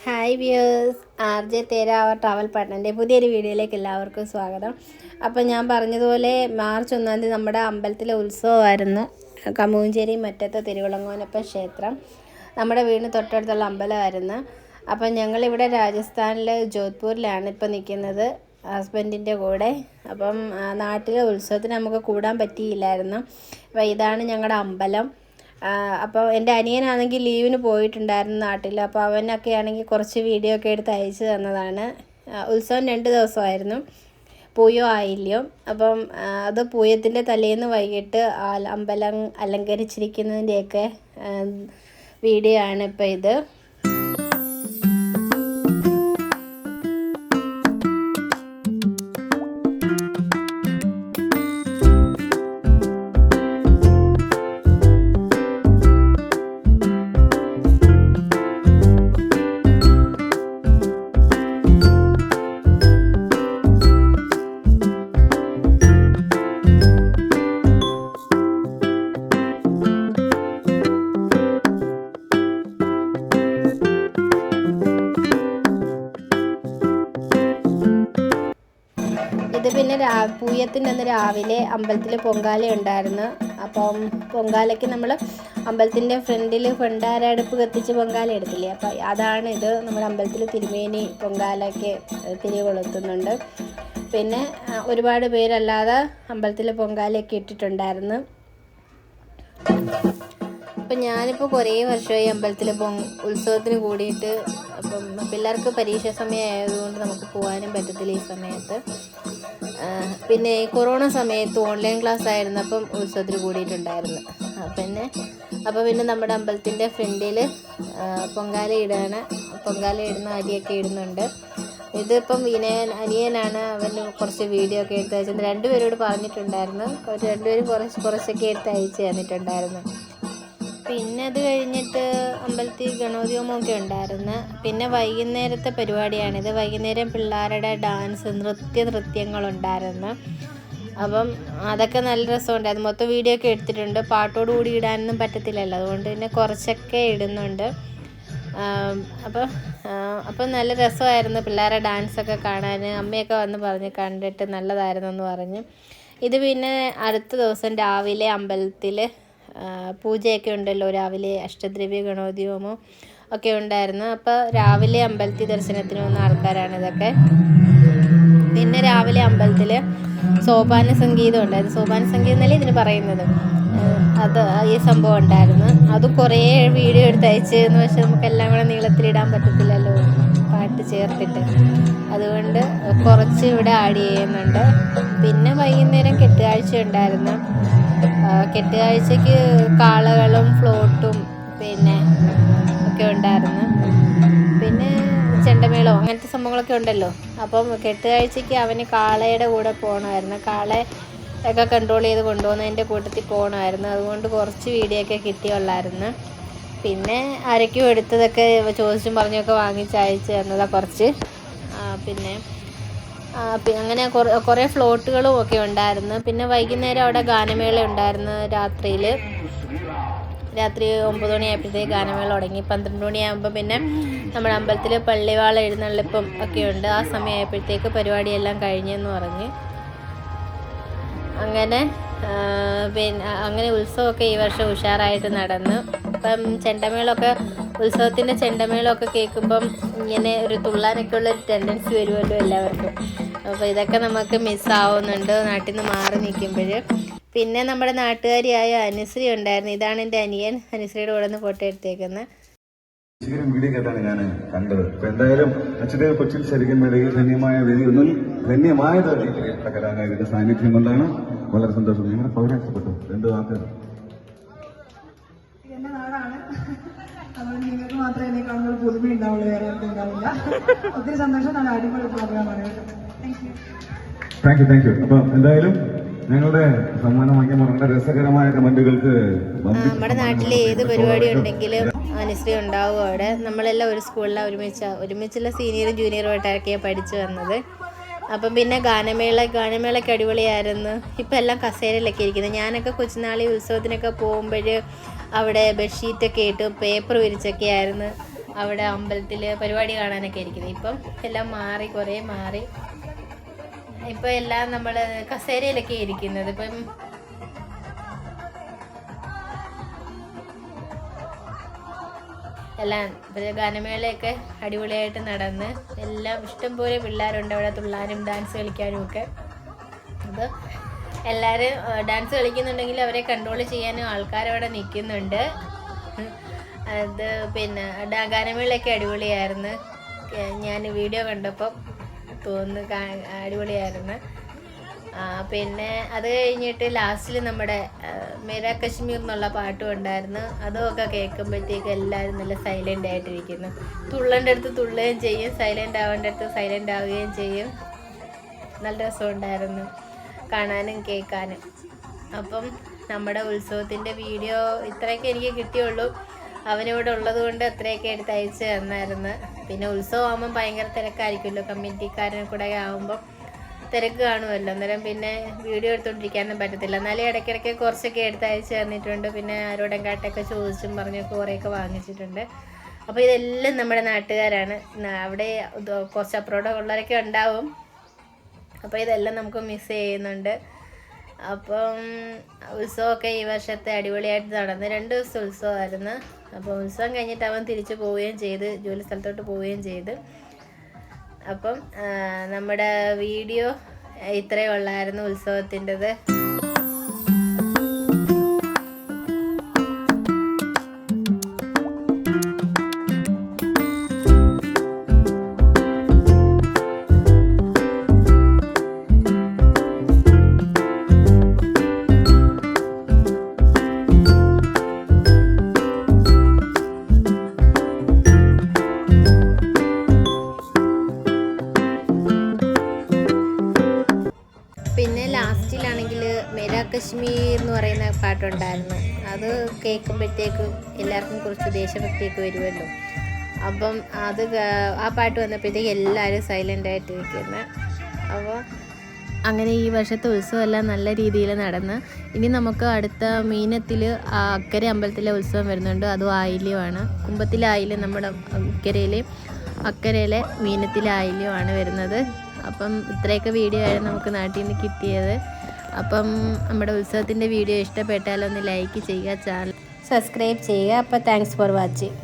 Hi viewers, RJ തേരാവർ travel പാർട്ട്ണറിൻ്റെ പുതിയൊരു വീഡിയോയിലേക്ക് എല്ലാവർക്കും സ്വാഗതം. അപ്പോൾ ഞാൻ പറഞ്ഞതുപോലെ മാർച്ച് 1 നമ്മുടെ അമ്പലത്തിലെ ഉത്സവമായിരുന്നു. കമുകഞ്ചേരി മറ്റത്തെ തിരുവിളങ്ങോനപ്പൻ ക്ഷേത്രം നമ്മുടെ വീടിന് തൊട്ടടുത്തുള്ള അമ്പലമായിരുന്നു. അപ്പം ഞങ്ങളിവിടെ രാജസ്ഥാനിൽ ജോധ്പൂരിലാണ് ഇപ്പോൾ നിൽക്കുന്നത് ഹസ്ബൻഡിൻ്റെ കൂടെ. അപ്പം നാട്ടിലെ ഉത്സവത്തിന് നമുക്ക് കൂടാൻ പറ്റിയില്ലായിരുന്നു. അപ്പോൾ ഇതാണ് ഞങ്ങളുടെ അമ്പലം. അപ്പോൾ എൻ്റെ അനിയനാണെങ്കിൽ ലീവിന് പോയിട്ടുണ്ടായിരുന്നു നാട്ടിൽ. അപ്പോൾ അവനൊക്കെ ആണെങ്കിൽ കുറച്ച് വീഡിയോ ഒക്കെ എടുത്ത് അയച്ചു തന്നതാണ്. ഉത്സവം 2 ദിവസമായിരുന്നു, പൂയോ ആയില്ലയോ. അപ്പം അത് പൂയത്തിൻ്റെ തലേന്ന് വൈകിട്ട് അമ്പലം അലങ്കരിച്ചിരിക്കുന്നതിൻ്റെയൊക്കെ വീഡിയോ ആണ് ഇപ്പോൾ ഇത്. ഇത് പിന്നെ പൂയത്തിൻ്റെ അന്ന് രാവിലെ അമ്പലത്തിൽ പൊങ്കാല ഉണ്ടായിരുന്നു. അപ്പം പൊങ്കാലയ്ക്ക് നമ്മൾ അമ്പലത്തിൻ്റെ ഫ്രണ്ടിൽ ഭണ്ഡാരടുപ്പ് കത്തിച്ച് പൊങ്കാല എടുത്തില്ലേ, അപ്പോൾ അതാണ് ഇത്. നമ്മുടെ അമ്പലത്തിൽ തിരുമേനി പൊങ്കാലയ്ക്ക് തിരി കൊളുത്തുന്നുണ്ട്. പിന്നെ ഒരുപാട് പേരല്ലാതെ അമ്പലത്തിൽ പൊങ്കാലയൊക്കെ ഇട്ടിട്ടുണ്ടായിരുന്നു. അപ്പം ഞാനിപ്പോൾ കുറേ വർഷമായി അമ്പലത്തിൽ ഉത്സവത്തിന് കൂടിയിട്ട്. അപ്പം പിള്ളേർക്ക് പരീക്ഷ സമയം ആയതുകൊണ്ട് നമുക്ക് പോകാനും പറ്റത്തില്ല ഈ സമയത്ത്. പിന്നെ കൊറോണ സമയത്ത് ഓൺലൈൻ ക്ലാസ് ആയിരുന്നു, അപ്പം ഉത്സവത്തിന് കൂടിയിട്ടുണ്ടായിരുന്നു. അപ്പോൾ പിന്നെ നമ്മുടെ അമ്പലത്തിൻ്റെ ഫ്രണ്ടിൽ പൊങ്കാല ഇടുന്ന അരിയൊക്കെ ഇടുന്നുണ്ട്. ഇതിപ്പം അനിയനാണ്, അവന് കുറച്ച് വീഡിയോ ഒക്കെ എടുത്ത് അയച്ചത്. 2 പേരോട് പറഞ്ഞിട്ടുണ്ടായിരുന്നു, അവർ 2 പേരും കുറച്ചൊക്കെ എടുത്ത് അയച്ചു തന്നിട്ടുണ്ടായിരുന്നു. പിന്നെ അത് കഴിഞ്ഞിട്ട് അമ്പലത്തിൽ ഗണോദ്യമൊക്കെ ഉണ്ടായിരുന്നു. പിന്നെ വൈകുന്നേരത്തെ പരിപാടിയാണിത്. വൈകുന്നേരം പിള്ളേരുടെ ഡാൻസ് നൃത്യങ്ങളുണ്ടായിരുന്നു. അപ്പം അതൊക്കെ നല്ല രസമുണ്ടായിരുന്നു. മൊത്തം വീഡിയോ ഒക്കെ എടുത്തിട്ടുണ്ട്. പാട്ടോട് കൂടി ഇടാനൊന്നും പറ്റത്തില്ലല്ലോ, അതുകൊണ്ട് പിന്നെ കുറച്ചൊക്കെ ഇടുന്നുണ്ട്. അപ്പം നല്ല രസമായിരുന്നു പിള്ളേരുടെ ഡാൻസൊക്കെ കാണാൻ. അമ്മയൊക്കെ വന്ന് പറഞ്ഞ് കണ്ടിട്ട് നല്ലതായിരുന്നു എന്ന് പറഞ്ഞ്. ഇത് പിന്നെ അടുത്ത ദിവസം രാവിലെ അമ്പലത്തിൽ പൂജയൊക്കെ ഉണ്ടല്ലോ, രാവിലെ അഷ്ടദ്രവ്യ ഗണോദ്യമോ ഒക്കെ ഉണ്ടായിരുന്നു. അപ്പോൾ രാവിലെ അമ്പലത്തിൽ ദർശനത്തിന് വന്ന ആൾക്കാരാണ് ഇതൊക്കെ. പിന്നെ രാവിലെ അമ്പലത്തിൽ സോപാന സംഗീതം ഉണ്ടായിരുന്നു. സോപാന സംഗീതം എന്നല്ലേ ഇതിന് പറയുന്നത്. അത് ഈ സംഭവം ഉണ്ടായിരുന്നു. അതും കുറേ വീഡിയോ എടുത്ത് അയച്ചതെന്ന്. പക്ഷെ നമുക്കെല്ലാം കൂടെ നീളത്തിലിടാൻ പറ്റത്തില്ലല്ലോ പാട്ട് ചേർത്തിട്ട്, അതുകൊണ്ട് കുറച്ച് ഇവിടെ ആഡ് ചെയ്യുന്നുണ്ട്. പിന്നെ വൈകുന്നേരം കെട്ടുകാഴ്ച ഉണ്ടായിരുന്നു. കെട്ടുകാഴ്ചയ്ക്ക് കാളകളും ഫ്ലോട്ടും പിന്നെ ഒക്കെ ഉണ്ടായിരുന്നു. പിന്നെ ചെണ്ടമേളോ അങ്ങനത്തെ സംഭവങ്ങളൊക്കെ ഉണ്ടല്ലോ. അപ്പം കെട്ടുകാഴ്ചയ്ക്ക് അവന് കാളയുടെ കൂടെ പോകണമായിരുന്നു. കാളയൊക്കെ കൺട്രോൾ ചെയ്ത് കൊണ്ടുപോകുന്നതിൻ്റെ കൂട്ടത്തിൽ പോകണമായിരുന്നു. അതുകൊണ്ട് കുറച്ച് വീഡിയോ ഒക്കെ കിട്ടിയുള്ളായിരുന്നു. പിന്നെ ആരൊക്കെയോ എടുത്തതൊക്കെ ചോദിച്ചും പറഞ്ഞൊക്കെ വാങ്ങിച്ച് അയച്ചു തന്നതാണ് കുറച്ച്. പിന്നെ അങ്ങനെ കുറേ ഫ്ലോട്ടുകളും ഒക്കെ ഉണ്ടായിരുന്നു. പിന്നെ വൈകുന്നേരം അവിടെ ഗാനമേള ഉണ്ടായിരുന്നു. രാത്രി 9 മണിയായപ്പോഴത്തേക്ക് ഗാനമേള തുടങ്ങി. 12 മണിയാകുമ്പോൾ പിന്നെ നമ്മുടെ അമ്പലത്തിൽ പള്ളിവാള എഴുന്നള്ളിപ്പും ഒക്കെ ഉണ്ട്. ആ സമയമായപ്പോഴത്തേക്ക് പരിപാടിയെല്ലാം കഴിഞ്ഞെന്ന് പറഞ്ഞ്. അങ്ങനെ ഉത്സവമൊക്കെ ഈ വർഷം ഉഷാറായിട്ട് നടന്നു. ഇപ്പം ഉത്സവത്തിൻ്റെ ചെണ്ടമേളമൊക്കെ കേൾക്കുമ്പം ഇങ്ങനെ ഒരു തുള്ളാനൊക്കെ ഉള്ളൊരു ടെൻഡൻസി വരുമല്ലോ എല്ലാവർക്കും. അപ്പോൾ ഇതൊക്കെ നമുക്ക് മിസ്സാവുന്നുണ്ട് നാട്ടിൽ നിന്ന് മാറി നിൽക്കുമ്പോൾ. പിന്നെ നമ്മുടെ നാട്ടുകാരിയായ അനുശ്രീ ഉണ്ടായിരുന്നു. ഇതാണ് എൻ്റെ അനിയൻ. അനുശ്രീയുടെ കൂടെ നിന്ന് ഫോട്ടോ എടുത്തേക്കുന്നത്. വീഡിയോ കേട്ടാണ് ഞാൻ കണ്ടത്. അപ്പൊ എന്തായാലും അച്ഛൻ്റെ കൊച്ചിൻ ശരിക്കും ധന്യമായ വേദിയൊന്നും ധന്യമായത് കലാകാരന്റെ സാന്നിധ്യം കൊണ്ടാണ്. വളരെ സന്തോഷം. നിങ്ങളെ പൗരാഷ്ടപ്പെട്ടു 2 വാക്കുകൾ. എന്റെ നാടാണ്, അതുകൊണ്ട് നിങ്ങൾക്ക് മാത്രമേ എന്നെ കാണുമ്പോൾ പുതുമ ഉണ്ടാവുള്ളൂ, വേറെ ഒന്നും ഉണ്ടാവില്ല. ഒത്തിരി സന്തോഷം. നല്ല അടിപൊളി പ്രോഗ്രാമാണ്. Thank you. അപ്പൊ എന്തായാലും ഞങ്ങളുടെ സമ്മാനമാക്കിയ വളരെ രസകരമായ കമന്റുകൾക്ക് നമ്മുടെ നാട്ടിൽ ഏത് പരിപാടി ഉണ്ടെങ്കിലും അനുശ്രീ ഉണ്ടാവും അവിടെ. നമ്മളെല്ലാം ഒരു സ്കൂളിലാണ് ഒരുമിച്ചുള്ള സീനിയറും ജൂനിയറും ആയിട്ടൊക്കെയാണ് പഠിച്ചു വന്നത്. അപ്പം പിന്നെ ഗാനമേളയ്ക്ക് അടിപൊളിയായിരുന്നു. ഇപ്പം എല്ലാം കസേരയിലൊക്കെ ഇരിക്കുന്നത്. ഞാനൊക്കെ കൊച്ചുനാളി ഉത്സവത്തിനൊക്കെ പോകുമ്പോൾ അവിടെ ബെഡ്ഷീറ്റൊക്കെ ഇട്ട് പേപ്പർ വിരിച്ചൊക്കെ ആയിരുന്നു അവിടെ അമ്പലത്തിൽ പരിപാടി കാണാനൊക്കെ ഇരിക്കുന്നത്. ഇപ്പം എല്ലാം മാറി, കുറേ മാറി. ഇപ്പം എല്ലാം നമ്മൾ കസേരയിലൊക്കെ ഇരിക്കുന്നത്. ഇപ്പം എല്ലാം ഗാനമേളയൊക്കെ അടിപൊളിയായിട്ട് നടന്ന് എല്ലാം ഇഷ്ടംപോലെ പിള്ളേരുണ്ട് അവിടെ തുള്ളാനും ഡാൻസ് കളിക്കാനും ഒക്കെ. അപ്പോൾ എല്ലാവരും ഡാൻസ് കളിക്കുന്നുണ്ടെങ്കിൽ അവരെ കൺട്രോൾ ചെയ്യാനും ആൾക്കാരവിടെ നിൽക്കുന്നുണ്ട്. അത് പിന്നെ ഗാനമേളയൊക്കെ അടിപൊളിയായിരുന്നു. ഞാൻ വീഡിയോ കണ്ടപ്പോൾ തോന്നുന്നു അടിപൊളിയായിരുന്നു. പിന്നെ അത് കഴിഞ്ഞിട്ട് ലാസ്റ്റിൽ നമ്മുടെ മേരാ കശ്മീർ എന്നുള്ള പാട്ടും ഉണ്ടായിരുന്നു. അതുമൊക്കെ കേൾക്കുമ്പോഴത്തേക്ക് എല്ലാവരും നല്ല സൈലൻ്റ് ആയിട്ടിരിക്കുന്നു. തുള്ളേണ്ട അടുത്ത് തുള്ളുകയും ചെയ്യും, സൈലൻ്റ് ആവേണ്ട അടുത്ത് സൈലൻ്റ് ആവുകയും ചെയ്യും. നല്ല രസമുണ്ടായിരുന്നു കാണാനും കേൾക്കാനും. അപ്പം നമ്മുടെ ഉത്സവത്തിൻ്റെ വീഡിയോ ഇത്രയൊക്കെ എനിക്ക് കിട്ടിയുള്ളൂ. അവനിവിടെ ഉള്ളത് കൊണ്ട് അത്രയൊക്കെ എടുത്ത് അയച്ച് തന്നായിരുന്നു. പിന്നെ ഉത്സവം ആകുമ്പം ഭയങ്കര തിരക്കായിരിക്കുമല്ലോ, കമ്മിറ്റിക്കാരനെ കൂടെ ആകുമ്പം തിരക്ക് കാണുമല്ലോ. അന്നേരം പിന്നെ വീഡിയോ എടുത്തുകൊണ്ടിരിക്കാനും പറ്റത്തില്ല. എന്നാലും ഇടയ്ക്കിടയ്ക്ക് കുറച്ചൊക്കെ എടുത്ത് അയച്ച് തന്നിട്ടുണ്ട്. പിന്നെ ആരോടും കാട്ടൊക്കെ ചോദിച്ചും പറഞ്ഞൊക്കെ കുറേയൊക്കെ വാങ്ങിച്ചിട്ടുണ്ട്. അപ്പോൾ ഇതെല്ലാം നമ്മുടെ നാട്ടുകാരാണ്. അവിടെ കുറച്ച് അപ്പുറത്തോടെ ഉള്ളവരൊക്കെ ഉണ്ടാവും. അപ്പോൾ ഇതെല്ലാം നമുക്ക് മിസ് ചെയ്യുന്നുണ്ട്. അപ്പം ഉത്സവമൊക്കെ ഈ വർഷത്തെ അടിപൊളിയായിട്ട് നടന്ന് 2 ദിവസം ഉത്സവമായിരുന്നു. അപ്പോൾ ഉത്സവം കഴിഞ്ഞിട്ട് അവൻ തിരിച്ചു പോവുകയും ചെയ്ത്, ജോലി സ്ഥലത്തോട്ട് പോവുകയും ചെയ്ത്. അപ്പം നമ്മുടെ വീഡിയോ ഇത്രയേ ഉള്ളായിരുന്നു ഉത്സവത്തിൻ്റെത്. പിന്നെ ലാസ്റ്റിലാണെങ്കിൽ മേരാ കശ്മീർ എന്ന് പറയുന്ന പാട്ടുണ്ടായിരുന്നു. അത് കേൾക്കുമ്പോഴത്തേക്കും എല്ലാവർക്കും കുറച്ച് ദേശഭക്തിയൊക്കെ വരുമല്ലോ. അപ്പം അത് ആ പാട്ട് വന്നപ്പോഴത്തേക്ക് എല്ലാവരും സൈലൻ്റ് ആയിട്ട് ഇരിക്കുന്നത്. അപ്പോൾ അങ്ങനെ ഈ വർഷത്തെ ഉത്സവം എല്ലാം നല്ല രീതിയിൽ നടന്ന്. ഇനി നമുക്ക് അടുത്ത മീനത്തിൽ അക്കരെ അമ്പലത്തിലെ ഉത്സവം വരുന്നുണ്ട്. അതും ആയില്യമാണ്. കുമ്പത്തിലെ ആയില്യം നമ്മുടെ അക്കരയിലെ മീനത്തിലെ ആയില്യമാണ് വരുന്നത്. അപ്പം ഇത്രയൊക്കെ വീഡിയോ ആയിരുന്നു നമുക്ക് നാട്ടിൽ നിന്ന് കിട്ടിയത്. അപ്പം നമ്മുടെ ഉത്സവത്തിൻ്റെ വീഡിയോ ഇഷ്ടപ്പെട്ടാലൊന്ന് ലൈക്ക് ചെയ്യുക, ചാനൽ സബ്സ്ക്രൈബ് ചെയ്യുക. അപ്പോൾ താങ്ക്സ് ഫോർ വാച്ചിങ്.